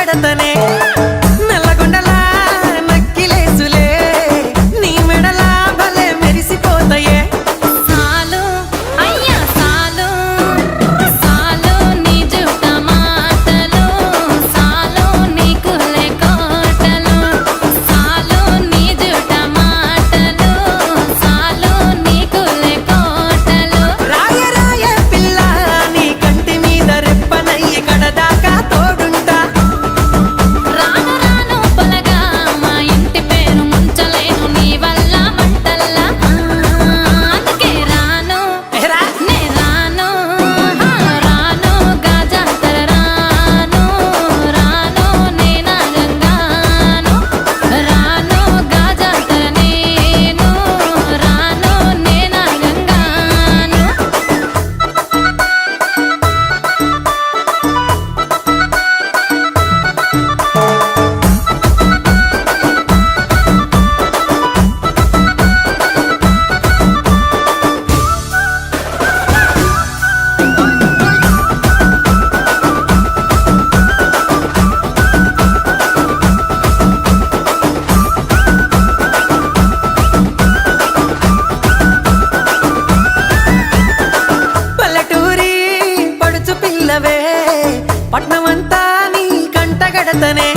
కడతనే నల్లగొండలా నక్కిలేసులే నీ మెడలా భలే మెరిసిపోతాయే సాలు అయ్యా సాలు సాలు నీ జుట్ట మాటలు సాలు నీకులే కోటలు సాలు నీ జుట్ట మాటలు సాలు నీకులే కోటలు రాయ రాయ పిల్ల నీ కంటి మీద రెప్పనయ్యి కడదాకా తోడుంటా రాను రాను పొలగా మా ఇంటి పేరు ముంచలేను నీ వల్ల మంటల్లా అందుకే రాను ఎరా నే రాను రాను గాజాతర రాను రాను నే నాగంగాను రాను గాజాతర నేను రాను నే నాగంగాను పల్లెటూరి పడుచు పిల్లవే పట్నమంతా నీ కంట గడతనే